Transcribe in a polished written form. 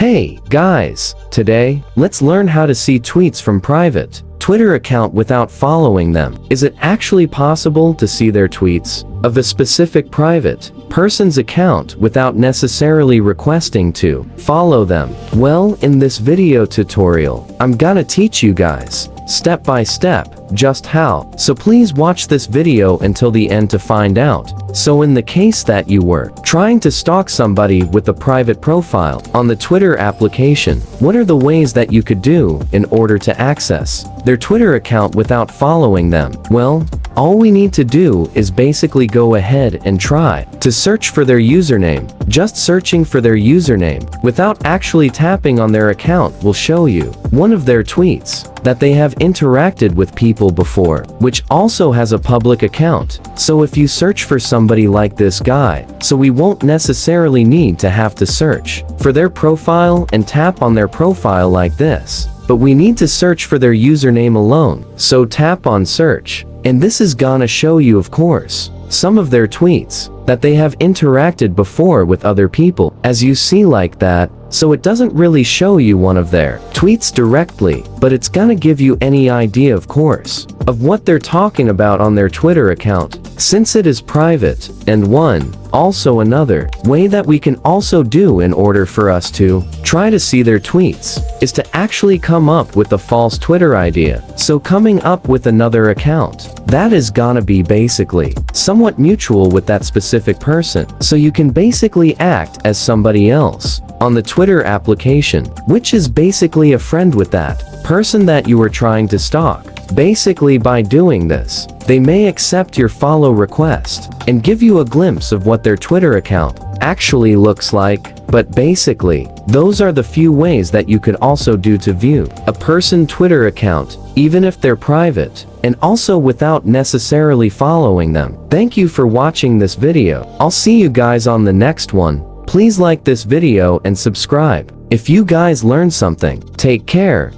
Hey, guys! Today, let's learn how to see tweets from private Twitter account without following them. Is it actually possible to see their tweets of a specific private person's account without necessarily requesting to follow them? Well, in this video tutorial, I'm gonna teach you guys step by step just how. So please watch this video until the end to find out. So in the case that you were trying to stalk somebody with a private profile on the Twitter application, what are the ways that you could do in order to access their Twitter account without following them? Well, all we need to do is basically go ahead and try to search for their username. Just searching for their username without actually tapping on their account will show you one of their tweets that they have interacted with people before, which also has a public account. So if you search for somebody like this guy, so we won't necessarily need to have to search for their profile and tap on their profile like this, but we need to search for their username alone. So tap on search, and this is gonna show you, of course, some of their tweets that they have interacted before with other people, as you see like that. So it doesn't really show you one of their tweets directly, but it's gonna give you any idea, of course, of what they're talking about on their Twitter account, since it is private. And also another way that we can also do in order for us to try to see their tweets is to actually come up with a false Twitter idea. So coming up with another account that is gonna be basically somewhat mutual with that specific person, so you can basically act as somebody else on the Twitter application, which is basically a friend with that person that you were trying to stalk. Basically, by doing this, they may accept your follow request and give you a glimpse of what their Twitter account actually looks like. But basically, those are the few ways that you could also do to view a person Twitter account, even if they're private, and also without necessarily following them. Thank you for watching this video. I'll see you guys on the next one. Please like this video and subscribe if you guys learned something. Take care.